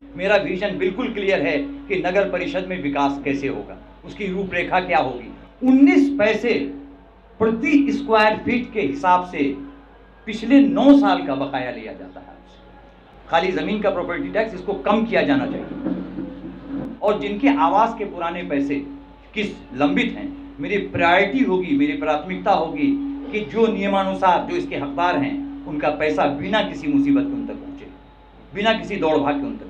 मेरा विजन बिल्कुल क्लियर है कि नगर परिषद में विकास कैसे होगा, उसकी रूपरेखा क्या होगी। 19 पैसे प्रति स्क्वायर फीट के हिसाब से पिछले 9 साल का बकाया लिया जाता है। खाली जमीन का प्रॉपर्टी टैक्स, इसको कम किया जाना चाहिए। और जिनके आवास के पुराने पैसे किस लंबित हैं, मेरी प्रायोरिटी होगी, मेरी प्राथमिकता होगी कि जो नियमानुसार जो इसके हकदार हैं उनका पैसा बिना किसी मुसीबत के उन तक पहुंचे, बिना किसी दौड़ भाग के उन तक पहुंचे।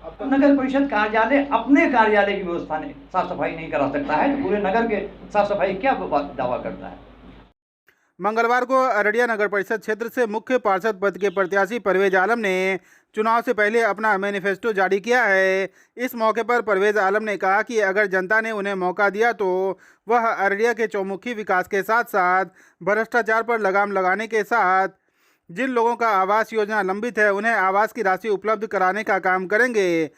अब नगर परिषद कार्यालय अपने कार्यालय की व्यवस्था ने साफ सफाई नहीं करा सकता है तो पूरे नगर के साफ सफाई क्या दावा करता है। मंगलवार को अररिया नगर परिषद क्षेत्र से मुख्य पार्षद पद के प्रत्याशी परवेज आलम ने चुनाव से पहले अपना मैनिफेस्टो जारी किया है। इस मौके पर परवेज आलम ने कहा कि अगर जनता ने उन्हें मौका दिया तो वह अररिया के चौमुखी विकास के साथ साथ भ्रष्टाचार पर लगाम लगाने के साथ जिन लोगों का आवास योजना लंबित है उन्हें आवास की राशि उपलब्ध कराने का काम करेंगे।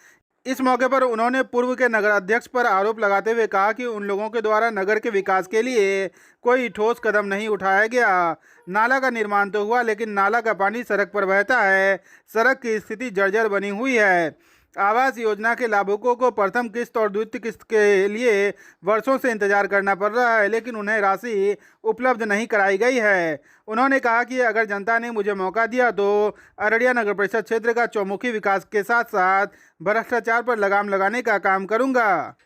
इस मौके पर उन्होंने पूर्व के नगर अध्यक्ष पर आरोप लगाते हुए कहा कि उन लोगों के द्वारा नगर के विकास के लिए कोई ठोस कदम नहीं उठाया गया। नाला का निर्माण तो हुआ लेकिन नाला का पानी सड़क पर बहता है, सड़क की स्थिति जर्जर बनी हुई है। आवास योजना के लाभुकों को प्रथम किस्त और द्वितीय किस्त के लिए वर्षों से इंतजार करना पड़ रहा है लेकिन उन्हें राशि उपलब्ध नहीं कराई गई है। उन्होंने कहा कि अगर जनता ने मुझे मौका दिया तो अररिया नगर परिषद क्षेत्र का चौमुखी विकास के साथ साथ भ्रष्टाचार पर लगाम लगाने का काम करूंगा।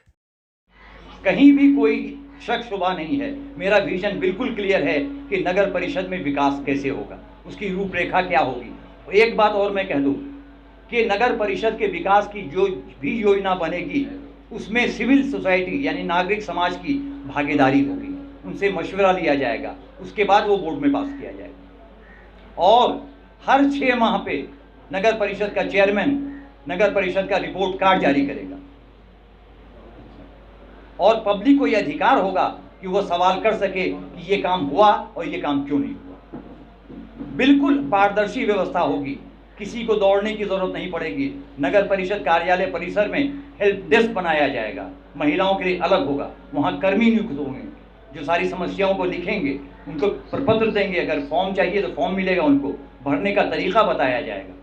कहीं भी कोई शक शुबा नहीं है, मेरा विजन बिल्कुल क्लियर है कि नगर परिषद में विकास कैसे होगा, उसकी रूपरेखा क्या होगी। एक बात और मैं कह दूं कि नगर परिषद के विकास की जो भी योजना बनेगी उसमें सिविल सोसाइटी यानी नागरिक समाज की भागीदारी होगी, उनसे मशवरा लिया जाएगा, उसके बाद वो बोर्ड में पास किया जाएगा। और हर 6 माह पे नगर परिषद का चेयरमैन नगर परिषद का रिपोर्ट कार्ड जारी करेगा और पब्लिक को यह अधिकार होगा कि वह सवाल कर सके कि ये काम हुआ और ये काम क्यों नहीं हुआ। बिल्कुल पारदर्शी व्यवस्था होगी, किसी को दौड़ने की जरूरत नहीं पड़ेगी। नगर परिषद कार्यालय परिसर में हेल्प डेस्क बनाया जाएगा, महिलाओं के लिए अलग होगा, वहाँ कर्मी नियुक्त होंगे जो सारी समस्याओं को लिखेंगे, उनको प्रपत्र देंगे, अगर फॉर्म चाहिए तो फॉर्म मिलेगा, उनको भरने का तरीका बताया जाएगा।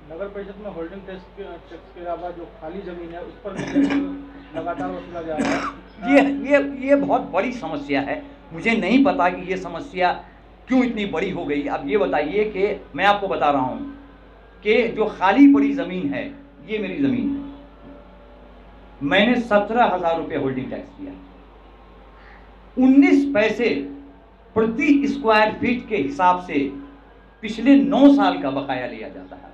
नगर परिषद में होल्डिंग टैक्स के अलावा जो खाली जमीन है उस पर लगातार वसूला जा रहा है। ये बहुत बड़ी समस्या है। मुझे नहीं पता कि ये समस्या क्यों इतनी बड़ी हो गई। अब ये बताइए कि मैं आपको बता रहा हूँ कि जो खाली पड़ी ज़मीन है ये मेरी ज़मीन है, मैंने 17,000 रुपये होल्डिंग टैक्स दिया। 19 पैसे प्रति स्क्वायर फीट के हिसाब से पिछले 9 साल का बकाया लिया जाता है।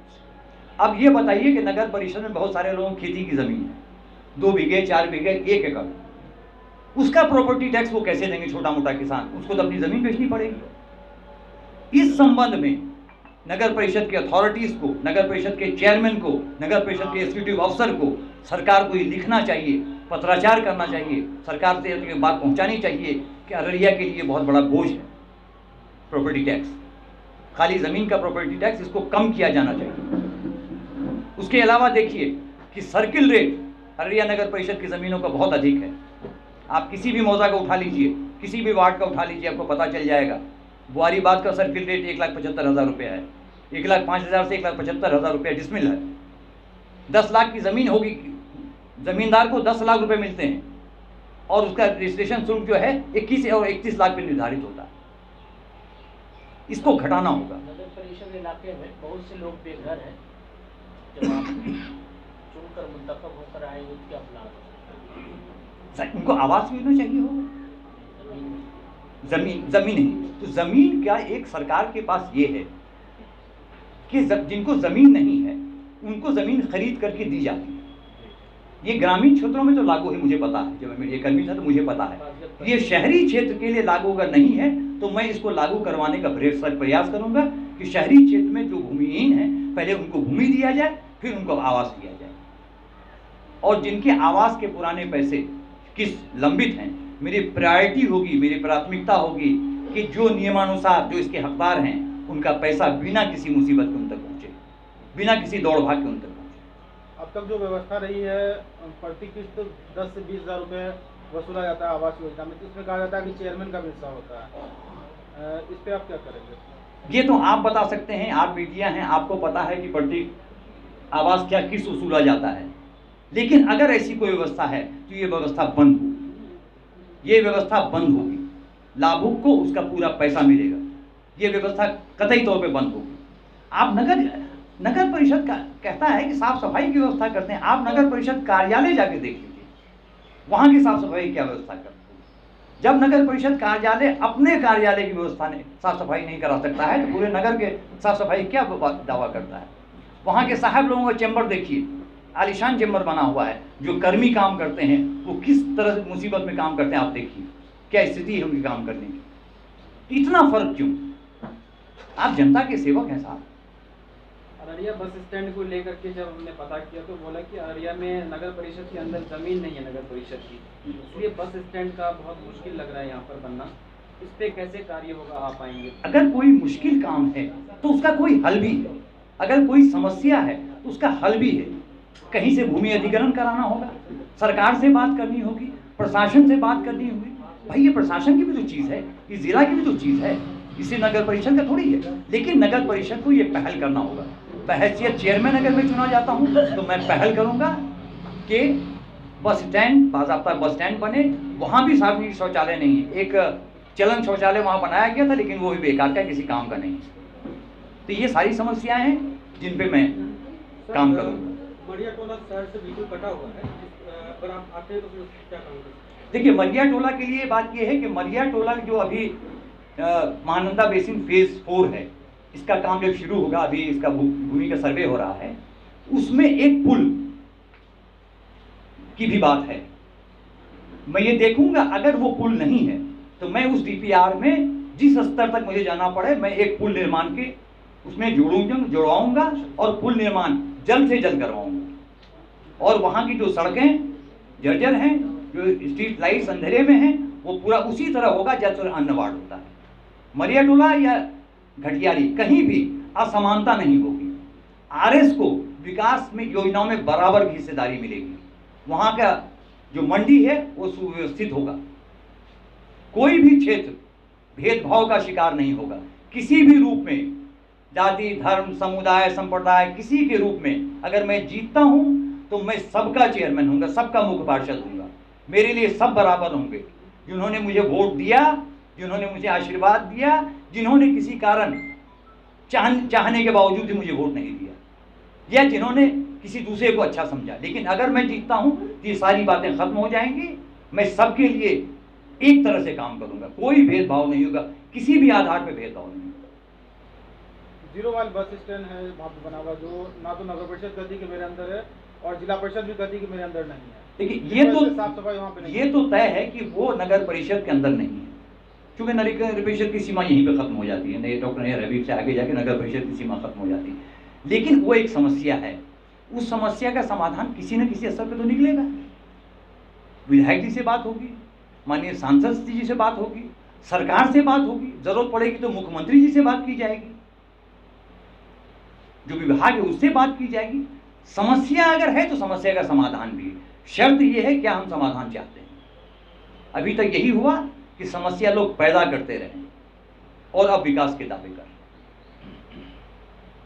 अब ये बताइए कि नगर परिषद में बहुत सारे लोगों की खेती की ज़मीन है, 2 बीघे 4 बीघे 1 एकड़, उसका प्रॉपर्टी टैक्स वो कैसे देंगे? छोटा मोटा किसान, उसको तो अपनी ज़मीन बेचनी पड़ेगी। इस संबंध में नगर परिषद के अथॉरिटीज़ को, नगर परिषद के चेयरमैन को, नगर परिषद के एग्जीक्यूटिव अफसर को सरकार को ये लिखना चाहिए, पत्राचार करना चाहिए, सरकार से ये बात पहुंचानी चाहिए कि अररिया के लिए बहुत बड़ा बोझ है प्रॉपर्टी टैक्स, खाली ज़मीन का प्रॉपर्टी टैक्स, इसको कम किया जाना चाहिए। उसके अलावा देखिए कि सर्किल रेट अररिया नगर परिषद की ज़मीनों का बहुत अधिक है। आप किसी भी मौजा का उठा लीजिए, किसी भी वार्ड का उठा लीजिए, आपको पता चल जाएगा। बुआरीबाद का सर्किल रेट 1,75,000 रुपये है, 1,05,000 से 1,75,000 रुपये डिसमिल है। 10 लाख की ज़मीन होगी, ज़मींदार को 10 लाख रुपए मिलते हैं और उसका रजिस्ट्रेशन शुल्क जो है 21 और 31 लाख पे निर्धारित होता है। इसको घटाना होगा। नगर परिषद इलाके में बहुत से लोग बेघर हैं, जब आप चुनकर मुंतखब होकर आए उसके अपना उनको आवास मिलना चाहिए होगा। जमीन नहीं तो जमीन क्या एक सरकार के पास ये है कि जिनको जमीन नहीं है उनको जमीन खरीद करके दी जाती है। ये ग्रामीण क्षेत्रों में तो लागू है, मुझे पता है, जब मैं मीडिया कर्मी था तो मुझे पता है। ये शहरी क्षेत्र के लिए लागू अगर नहीं है तो मैं इसको लागू करवाने का प्रयास करूंगा कि शहरी क्षेत्र में जो भूमिहीन है पहले उनको भूमि दिया जाए, फिर उनको आवास दिया जाए। और जिनके आवास के पुराने पैसे किस लंबित हैं, मेरी प्रायोरिटी होगी, मेरी प्राथमिकता होगी कि जो नियमानुसार जो इसके हकदार हैं उनका पैसा बिना किसी मुसीबत के उन तक पहुंचे, बिना किसी दौड़ भाग के उन तक पहुंचे। अब तक जो व्यवस्था रही है प्रति किस्त 10 से 20,000 रुपये वसूला जाता है आवास योजना में, तो इसमें कहा जाता है कि चेयरमैन का भी हिस्सा होता है। इस पर आप क्या करेंगे? ये तो आप बता सकते हैं, आप मीडिया हैं, आपको पता है कि प्रत्येक आवास क्या किस वसूला जाता है। लेकिन अगर ऐसी कोई व्यवस्था है तो ये व्यवस्था बंद होगी, ये व्यवस्था बंद होगी, लाभुक को उसका पूरा पैसा मिलेगा, ये व्यवस्था कतई तौर पे बंद होगी। आप नगर परिषद का कहता है कि साफ सफाई की व्यवस्था करते हैं, आप नगर परिषद कार्यालय जाके देख लीजिए, वहां की साफ सफाई क्या व्यवस्था करते हैं। जब नगर परिषद कार्यालय अपने कार्यालय की व्यवस्था ने साफ सफाई नहीं करा सकता है तो पूरे नगर के साफ सफाई क्या दावा करता है। वहाँ के साहब लोगों का चैम्बर देखिए, आलिशान चैम्बर बना हुआ है, जो कर्मी काम करते हैं वो किस तरह से मुसीबत में काम करते हैं आप देखिए, क्या स्थिति है उनके काम करने की। इतना फर्क क्यों? आप जनता के सेवक हैं साहब। अररिया बस स्टैंड को लेकर के जब हमने पता किया तो बोला कि अररिया में नगर परिषद के अंदर जमीन नहीं है नगर परिषद की, इसलिए बस स्टैंड का बहुत मुश्किल लग रहा है यहाँ पर बनना। इस पे कैसे कार्य होगा, आप आएंगे? अगर कोई मुश्किल काम है तो उसका कोई हल भी है, अगर कोई समस्या है तो उसका हल भी है। कहीं से भूमि अधिग्रहण कराना होगा, सरकार से बात करनी होगी, प्रशासन से बात करनी होगी। भाई ये प्रशासन की भी तो चीज़ है, ये जिला की भी तो चीज़ है, इसे नगर परिषद का थोड़ी है। लेकिन नगर परिषद को ये पहल करना होगा। बहैसियत चेयरमैन अगर मैं चुना जाता हूँ तो मैं पहल करूँगा कि बस स्टैंड, बाज़ाब्ता बस स्टैंड बने, वहाँ भी सार्वजनिक शौचालय नहीं है। एक चलन शौचालय वहाँ बनाया गया था लेकिन वो भी बेकार का, किसी काम का नहीं। तो ये सारी समस्याएं हैं जिन पे मैं काम करूँगा। मरिया टोला शहर से बिल्कुल कटा हुआ है, पर आप आते हैं तो फिर क्या काम करें? देखिए, मरिया टोला के लिए बात यह है कि मरिया टोला जो अभी महानंदा बेसिन फेज 4 है, इसका काम जब शुरू होगा, अभी इसका भूमि का सर्वे हो रहा है, उसमें एक पुल की भी बात है। मैं ये देखूंगा अगर वो पुल नहीं है तो मैं उस डीपीआर में जिस स्तर तक मुझे जाना पड़े मैं एक पुल निर्माण के उसमें जुड़वाऊंगा और पुल निर्माण जल्द से जल्द करवाऊंगा। और वहाँ की जो सड़कें जर्जर हैं, जो स्ट्रीट लाइट्स अंधेरे में हैं, वो पूरा उसी तरह होगा जैसे अन्य वार्ड होता है। मरिया टोला या घटियारी कहीं भी असमानता नहीं होगी। आरएस को विकास में योजनाओं में बराबर की हिस्सेदारी मिलेगी। वहाँ का जो मंडी है वो सुव्यवस्थित होगा, कोई भी क्षेत्र भेदभाव का शिकार नहीं होगा किसी भी रूप में, जाति, धर्म, समुदाय, संप्रदाय, किसी के रूप में। अगर मैं जीतता हूं तो मैं सबका चेयरमैन होऊंगा, सबका मुख्य पार्षद होऊंगा, मेरे लिए सब बराबर होंगे। जिन्होंने मुझे वोट दिया, जिन्होंने मुझे आशीर्वाद दिया, जिन्होंने किसी कारण चाहने के बावजूद भी मुझे वोट नहीं दिया, या जिन्होंने किसी दूसरे को अच्छा समझा। लेकिन अगर मैं जीतता हूं तो ये सारी बातें खत्म हो जाएंगी। मैं सबके लिए एक तरह से काम करूंगा, कोई भेदभाव नहीं होगा, किसी भी आधार पर भेदभाव नहीं। जीरो वाल बस स्टैंड है वहाँ पे बना हुआ, जो ना तो नगर परिषद गति के मेरे अंदर है और जिला परिषद भी गति के मेरे अंदर नहीं है। देखिए, ये तो साफ सफाई वहाँ पे नहीं, ये तो तय है कि वो नगर परिषद के अंदर नहीं है, क्योंकि नगर परिषद की सीमा यहीं पे खत्म हो जाती है। डॉक्टर नैयर हबीब से आगे जाके नगर परिषद की सीमा खत्म हो जाती है। लेकिन वो एक समस्या है, उस समस्या का समाधान किसी न किसी स्तर पर तो निकलेगा। विधायक जी से बात होगी, माननीय सांसद जी से बात होगी, सरकार से बात होगी, जरूरत पड़ेगी तो मुख्यमंत्री जी से बात की जाएगी, जो विभाग है उससे बात की जाएगी। समस्या अगर है तो समस्या का समाधान भी है। शर्त यह है क्या हम समाधान चाहते हैं। अभी तक यही हुआ कि समस्या लोग पैदा करते रहे और अब विकास के दावे कर रहे।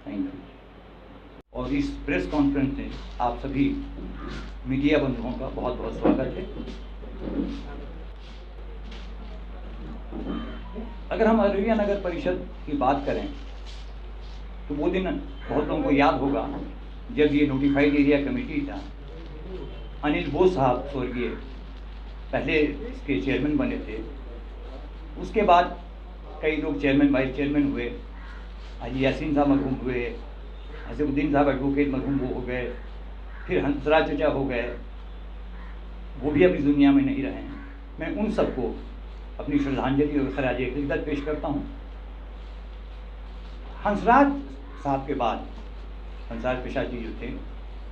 Thank you. और इस प्रेस कॉन्फ्रेंस में आप सभी मीडिया बंधुओं का बहुत बहुत स्वागत है। अगर हम अररिया नगर परिषद की बात करें तो वो दिन बहुत लोगों को याद होगा जब ये नोटिफाइड एरिया कमेटी था, अनिल बोस साहब स्वर्गीय पहले इसके चेयरमैन बने थे। उसके बाद कई लोग चेयरमैन, वाइस चेयरमैन हुए। हाजी यासीन साहब मरहूम हुए, हसीबुद्दीन साहब एडवोकेट मरहूम वो हो गए, फिर हंसराज चचा हो गए, वो भी अभी दुनिया में नहीं रहे हैं। मैं उन सबको अपनी श्रद्धांजलि और खराज अक़ीदत पेश करता हूँ। हंसराज साहब के बाद, हंसराज प्रसाद जी जो थे,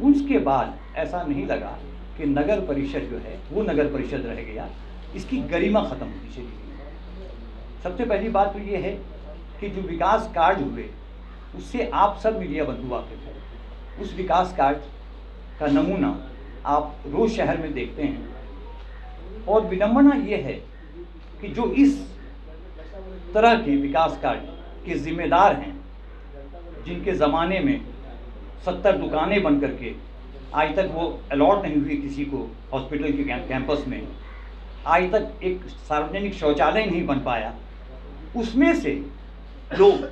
उसके बाद ऐसा नहीं लगा कि नगर परिषद जो है वो नगर परिषद रह गया, इसकी गरिमा खत्म होती चली गई। सबसे पहली बात तो ये है कि जो विकास कार्य हुए उससे आप सब मीडिया बंधु वाकिफ हैं। उस विकास कार्य का नमूना आप रोज शहर में देखते हैं। और विडंबना ये है कि जो इस तरह के विकास कार्य के जिम्मेदार हैं, जिनके ज़माने में 70 दुकानें बन करके आज तक वो अलॉट नहीं हुई किसी को हॉस्पिटल के कैंपस में, आज तक एक सार्वजनिक शौचालय नहीं बन पाया, उसमें से लोग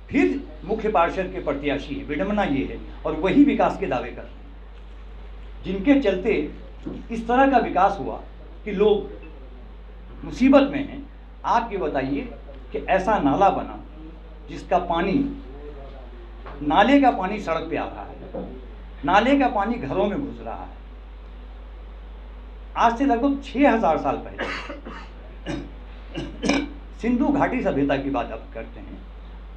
फिर मुख्य पार्षद के प्रत्याशी हैं। विडंबना ये है, और वही विकास के दावे कर रहे हैं, जिनके चलते इस तरह का विकास हुआ कि लोग मुसीबत में हैं। आप ये बताइए कि ऐसा नाला बना जिसका पानी, नाले का पानी सड़क पे आ रहा है, नाले का पानी घरों में घुस रहा है। आज से लगभग 6000 साल पहले सिंधु घाटी सभ्यता की बात आप करते हैं।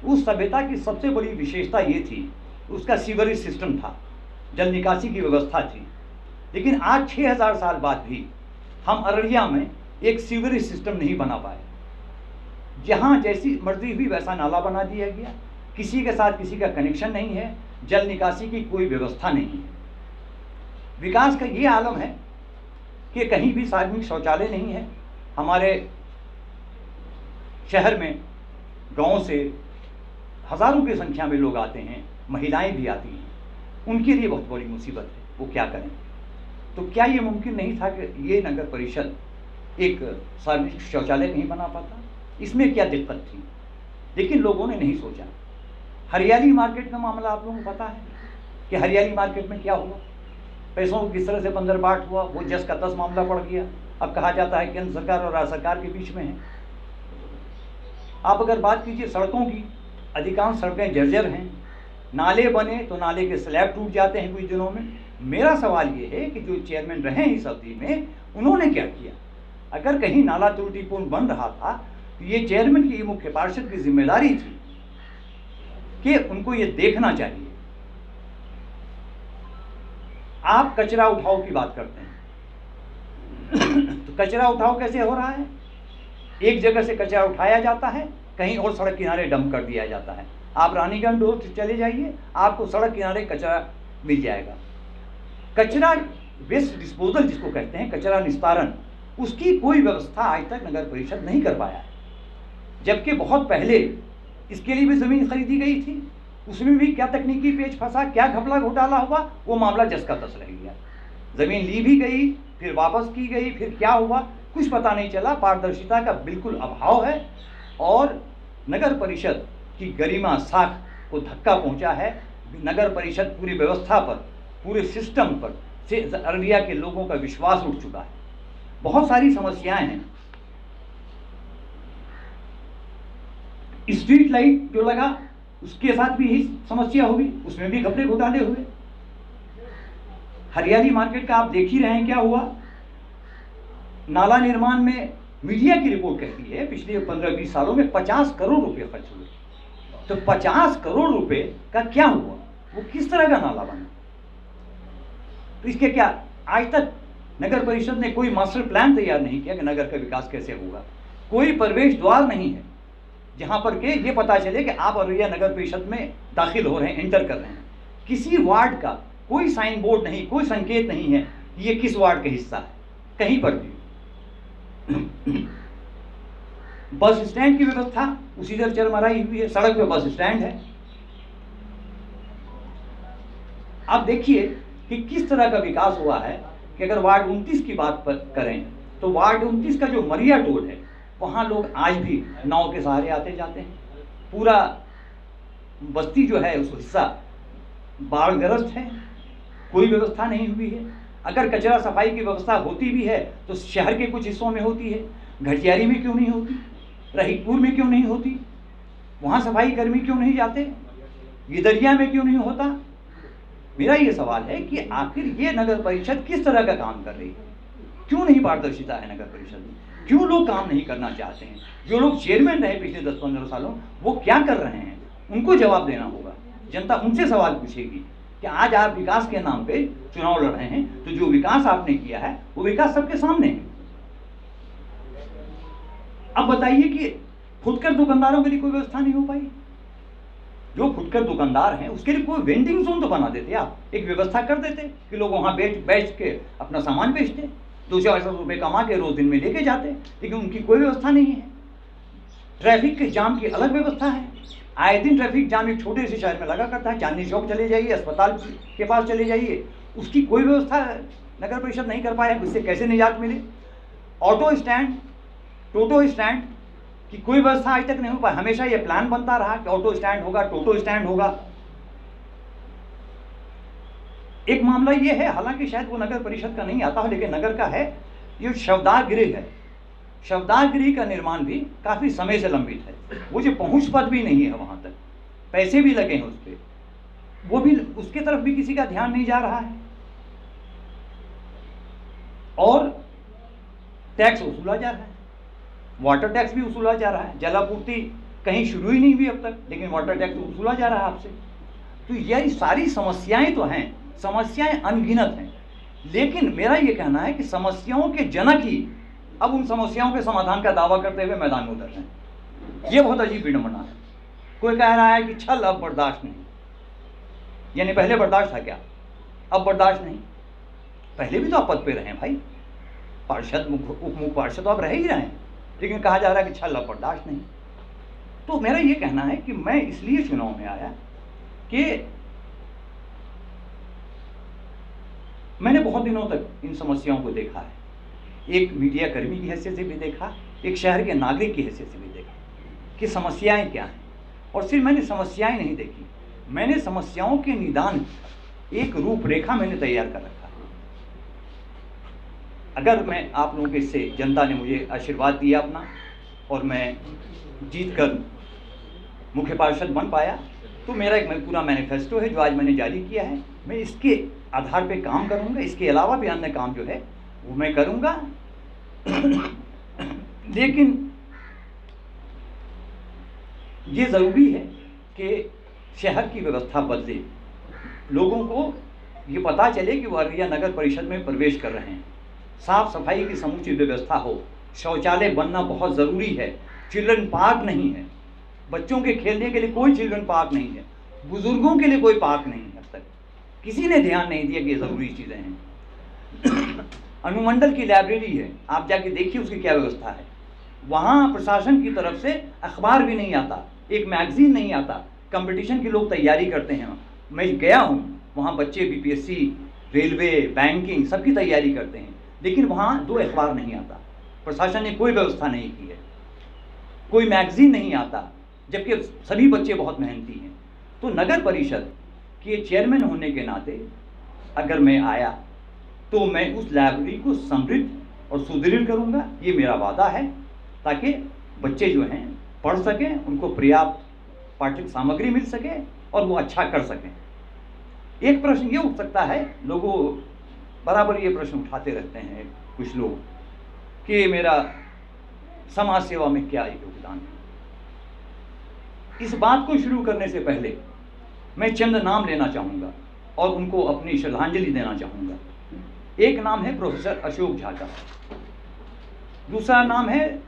उस सभ्यता की सबसे बड़ी विशेषता ये थी, उसका सीवरेज सिस्टम था, जल निकासी की व्यवस्था थी। लेकिन आज 6000 साल बाद भी हम अररिया में एक सीवरेज सिस्टम नहीं बना पाए। जहाँ जैसी मर्जी हुई वैसा नाला बना दिया गया, किसी के साथ किसी का कनेक्शन नहीं है, जल निकासी की कोई व्यवस्था नहीं है। विकास का ये आलम है कि कहीं भी सार्वजनिक शौचालय नहीं है। हमारे शहर में गांव से हज़ारों की संख्या में लोग आते हैं, महिलाएं भी आती हैं, उनके लिए बहुत बड़ी मुसीबत है, वो क्या करें। तो क्या ये मुमकिन नहीं था कि ये नगर परिषद एक सार्वजनिक शौचालय नहीं बना पाता? इसमें क्या दिक्कत थी? लेकिन लोगों ने नहीं सोचा। हरियाली मार्केट का मामला आप लोगों को पता है कि हरियाली मार्केट में क्या हुआ, पैसों को किस तरह से बंदरबाट हुआ, वो जस का तस मामला पड़ गया। अब कहा जाता है केंद्र सरकार और राज्य सरकार के बीच में है। आप अगर बात कीजिए सड़कों की, अधिकांश सड़कें जर्जर हैं, नाले बने तो नाले के स्लैब टूट जाते हैं कुछ दिनों में। मेरा सवाल ये है कि जो चेयरमैन रहे इस अवधि में, उन्होंने क्या किया? अगर कहीं नाला त्रुटिपूर्ण बन रहा था तो ये चेयरमैन की, मुख्य पार्षद की जिम्मेदारी थी कि उनको ये देखना चाहिए। आप कचरा उठाओ की बात करते हैं तो कचरा उठाओ कैसे हो रहा है? एक जगह से कचरा उठाया जाता है, कहीं और सड़क किनारे डंप कर दिया जाता है। आप रानीगंज रोड से चले जाइए, आपको सड़क किनारे कचरा मिल जाएगा। कचरा वेस्ट डिस्पोजल जिसको कहते हैं, कचरा निस्तारण, उसकी कोई व्यवस्था आज तक नगर परिषद नहीं कर पाया है। जबकि बहुत पहले इसके लिए भी ज़मीन खरीदी गई थी, उसमें भी क्या तकनीकी पेच फंसा, क्या घपला घोटाला हुआ, वो मामला जस का तस रह गया। ज़मीन ली भी गई, फिर वापस की गई, फिर क्या हुआ कुछ पता नहीं चला। पारदर्शिता का बिल्कुल अभाव है और नगर परिषद की गरिमा साख को धक्का पहुंचा है। नगर परिषद पूरी व्यवस्था पर, पूरे सिस्टम पर से अररिया के लोगों का विश्वास उठ चुका है। बहुत सारी समस्याएं हैं। स्ट्रीट लाइट जो लगा उसके साथ भी यही समस्या होगी, उसमें भी घपले घोटाले हुए। हरियाली मार्केट का आप देख ही रहे हैं क्या हुआ। नाला निर्माण में मीडिया की रिपोर्ट कहती है पिछले 15-20 सालों में 50 करोड़ रुपए खर्च हुए। तो 50 करोड़ रुपए का क्या हुआ? वो किस तरह का नाला बना? तो इसके क्या आज तक नगर परिषद ने कोई मास्टर प्लान तैयार नहीं किया कि नगर का विकास कैसे होगा। कोई प्रवेश द्वार नहीं है जहां पर के ये पता चले कि आप अररिया नगर परिषद में दाखिल हो रहे हैं, एंटर कर रहे हैं। किसी वार्ड का कोई साइन बोर्ड नहीं, कोई संकेत नहीं है कि ये किस वार्ड का हिस्सा है, कहीं पर भी। बस स्टैंड की व्यवस्था उसी तरह चरमराई हुई है, सड़क पे बस स्टैंड है। आप देखिए कि किस तरह का विकास हुआ है कि अगर वार्ड 29 की बात करें तो वार्ड 29 का जो मरिया टोल है, वहाँ लोग आज भी नाव के सहारे आते जाते हैं। पूरा बस्ती जो है उस हिस्सा बाढ़ग्रस्त है, कोई व्यवस्था नहीं हुई है। अगर कचरा सफाई की व्यवस्था होती भी है तो शहर के कुछ हिस्सों में होती है, घटियारी में क्यों नहीं होती, रहीकपुर में क्यों नहीं होती, वहाँ सफाई कर्मी क्यों नहीं जाते, गिदरिया में क्यों नहीं होता। मेरा ये सवाल है कि आखिर ये नगर परिषद किस तरह का काम कर रही है? क्यों नहीं पारदर्शिता है नगर परिषद में? क्यों लोग काम नहीं करना चाहते हैं? जो लोग चेयरमैन रहे पिछले 10-15 सालों, वो क्या कर रहे हैं? उनको जवाब देना होगा। जनता उनसे सवाल पूछेगी कि आज आप विकास के नाम पे चुनाव लड़ रहे हैं, तो जो विकास आपने किया है वो विकास सबके सामने है। अब बताइए कि फुटकर दुकानदारों के लिए कोई व्यवस्था नहीं हो पाई। जो फुटकर दुकानदार हैं उसके लिए कोई वेंडिंग जोन तो बना देते, आप एक व्यवस्था कर देते कि लोग वहाँ बैठ के अपना सामान बेचते, 200-400 रुपये कमा के रोज दिन में लेके जाते, लेकिन उनकी कोई व्यवस्था नहीं है। ट्रैफिक के जाम की अलग व्यवस्था है। आए दिन ट्रैफिक जाम एक छोटे से शहर में लगा करता है। चांदनी चौक चले जाइए, अस्पताल के पास चले जाइए, उसकी कोई व्यवस्था नगर परिषद नहीं कर पाया। उससे कैसे निजात मिले? ऑटो स्टैंड, टोटो स्टैंड की कोई व्यवस्था आज तक नहीं हो पाई। हमेशा ये प्लान बनता रहा कि ऑटो स्टैंड होगा, टोटो स्टैंड होगा। एक मामला ये है, हालांकि शायद वो नगर परिषद का नहीं आता हो, लेकिन नगर का है, ये शवदाह गृह है। शवदाह गृह का निर्माण भी काफी समय से लंबित है। वो जो पहुंच पथ भी नहीं है वहां तक, पैसे भी लगे हैं उस पर, वो भी उसके तरफ भी किसी का ध्यान नहीं जा रहा है। और टैक्स वसूला जा रहा है, वाटर टैक्स भी वसूला जा रहा है। जलापूर्ति कहीं शुरू ही नहीं हुई अब तक, लेकिन वाटर टैक्स वसूला जा रहा है आपसे। तो यह सारी समस्याएं तो हैं, समस्याएं अनगिनत हैं, लेकिन मेरा यह कहना है कि समस्याओं के जनक ही अब उन समस्याओं के समाधान का दावा करते हुए मैदान में उतर रहे हैं। यह बहुत अजीब विडंबना है। कोई कह रहा है कि छल अब बर्दाश्त नहीं, यानी पहले बर्दाश्त था क्या, अब बर्दाश्त नहीं? पहले भी तो आप पद पे रहे हैं भाई, पार्षद, उप मुख्य पार्षद तो आप रह ही रहे हैं, लेकिन कहा जा रहा है कि छल अब बर्दाश्त नहीं। तो मेरा ये कहना है कि मैं इसलिए चुनाव में आया कि मैंने बहुत दिनों तक इन समस्याओं को देखा है। एक मीडिया कर्मी की हैसियत से भी देखा, एक शहर के नागरिक की हैसियत से भी देखा कि समस्याएं क्या हैं। और सिर्फ मैंने समस्याएं नहीं देखी, मैंने समस्याओं के निदान एक रूपरेखा मैंने तैयार कर रखा है। अगर मैं आप लोगों के से जनता ने मुझे आशीर्वाद दिया अपना और मैं जीत कर मुख्य पार्षद बन पाया, तो मेरा एक पूरा मैनिफेस्टो है जो आज मैंने जारी किया है। मैं इसके आधार पे काम करूंगा, इसके अलावा भी अन्य काम जो है वो मैं करूंगा। लेकिन ये ज़रूरी है कि शहर की व्यवस्था बदले, लोगों को ये पता चले कि वो अररिया नगर परिषद में प्रवेश कर रहे हैं। साफ सफाई की समूची व्यवस्था हो, शौचालय बनना बहुत ज़रूरी है, चिल्ड्रन पार्क नहीं है, बच्चों के खेलने के लिए कोई चिल्ड्रन पार्क नहीं है, बुजुर्गों के लिए कोई पार्क नहीं है। अब तक किसी ने ध्यान नहीं दिया कि ये ज़रूरी चीज़ें हैं। अनुमंडल की लाइब्रेरी है, आप जाके देखिए उसकी क्या व्यवस्था है। वहाँ प्रशासन की तरफ से अखबार भी नहीं आता, एक मैगजीन नहीं आता। कंपटीशन की लोग तैयारी करते हैं, मैं गया हूँ वहाँ, बच्चे बीपीएससी, रेलवे, बैंकिंग सबकी तैयारी करते हैं, लेकिन वहाँ 2 अखबार नहीं आता। प्रशासन ने कोई व्यवस्था नहीं की है, कोई मैगजीन नहीं आता, जबकि सभी बच्चे बहुत मेहनती हैं। तो नगर परिषद के चेयरमैन होने के नाते अगर मैं आया तो मैं उस लाइब्रेरी को समृद्ध और सुदृढ़ करूंगा, ये मेरा वादा है, ताकि बच्चे जो हैं पढ़ सकें, उनको पर्याप्त पाठ्य सामग्री मिल सके और वो अच्छा कर सकें। एक प्रश्न ये उठ सकता है, लोगों बराबर ये प्रश्न उठाते रहते हैं कुछ लोग कि मेरा समाज सेवा में क्या योगदान है। इस बात को शुरू करने से पहले मैं चंद नाम लेना चाहूँगा और उनको अपनी श्रद्धांजलि देना चाहूँगा। एक नाम है प्रोफेसर अशोक झा का, दूसरा नाम है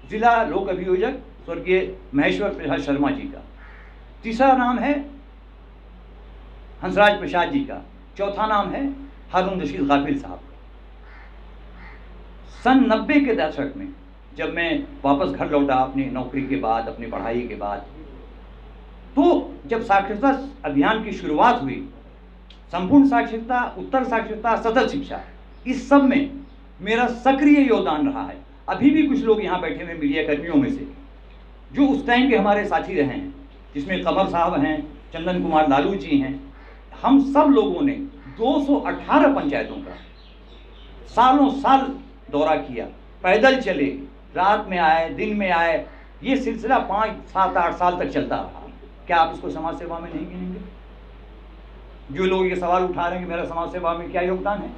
जिला लोक अभियोजक स्वर्गीय महेश्वर प्रसाद शर्मा जी का, तीसरा नाम है हंसराज प्रसाद जी का, चौथा नाम है हारून रशीद गाफिल साहब का। सन 90 के दशक में जब मैं वापस घर लौटा अपनी नौकरी के बाद, अपनी पढ़ाई के बाद, तो जब साक्षरता अभियान की शुरुआत हुई, संपूर्ण साक्षरता, उत्तर साक्षरता, सतत शिक्षा, इस सब में मेरा सक्रिय योगदान रहा है। अभी भी कुछ लोग यहाँ बैठे हुए मीडिया कर्मियों में से जो उस टाइम के हमारे साथी रहे हैं, जिसमें कमर साहब हैं, चंदन कुमार लालू जी हैं, हम सब लोगों ने 218 पंचायतों का सालों साल दौरा किया, पैदल चले, रात में आए, दिन में आए, ये सिलसिला 5, 7, 8 साल तक चलता रहा। क्या आप इसको समाज सेवा में नहीं गिनेंगे? जो लोग ये सवाल उठा रहे हैं कि मेरा समाज सेवा में क्या योगदान है।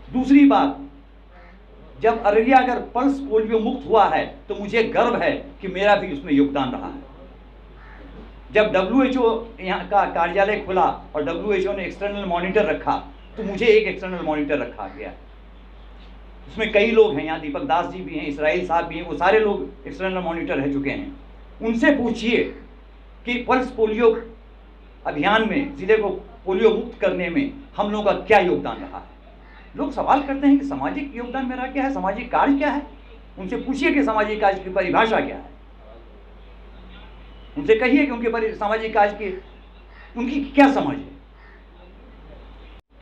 दूसरी बात, जब अररिया अगर पल्स पोलियो मुक्त हुआ है तो मुझे गर्व है कि मेरा भी उसमें योगदान रहा है। जब WHO यहाँ का कार्यालय खुला और WHO ने एक्सटर्नल मॉनिटर रखा, तो मुझे एक एक्सटर्नल मॉनिटर रखा गया। उसमें कई लोग हैं, यहाँ दीपक दास जी भी हैं, इसराइल साहब भी हैं, वो सारे लोग एक्सटर्नल मॉनिटर रह चुके हैं। उनसे पूछिए कि पल्स पोलियो अभियान में, जिले को पोलियो मुक्त करने में हम लोगों का क्या योगदान रहा है। लोग सवाल करते हैं कि सामाजिक योगदान मेरा क्या है, सामाजिक कार्य क्या है। उनसे पूछिए कि सामाजिक कार्य की परिभाषा क्या है, उनसे कहिए कि उनके सामाजिक कार्य की उनकी क्या समझ है।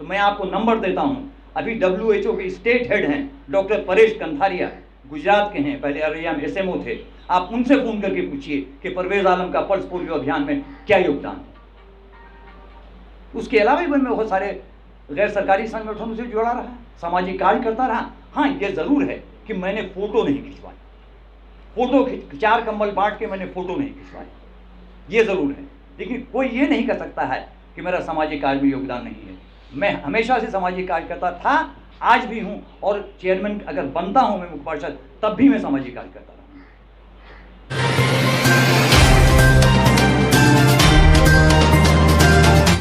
तो मैं आपको नंबर देता हूं, अभी WHO के स्टेट हेड हैं डॉक्टर परेश कंधारिया, गुजरात के हैं, पहले अररिया में SMO थे। आप उनसे फोन करके पूछिए कि परवेज आलम का पल्स पोलियो अभियान में क्या योगदान है। उसके अलावा भी मैं बहुत सारे गैर सरकारी संगठनों से जुड़ा रहा, सामाजिक कार्य करता रहा। हाँ, ये जरूर है कि मैंने फोटो नहीं खिंचवाई, फोटो 4 कंबल बांट के मैंने फोटो नहीं खिंचवाई, ये जरूर है। लेकिन कोई ये नहीं कर सकता है कि मेरा सामाजिक कार्य में योगदान नहीं है। मैं हमेशा से सामाजिक कार्य करता था, आज भी हूं, और चेयरमैन अगर बनता हूं मैं मुख्य पार्षद, तब भी मैं सामाजिक कार्य करता था।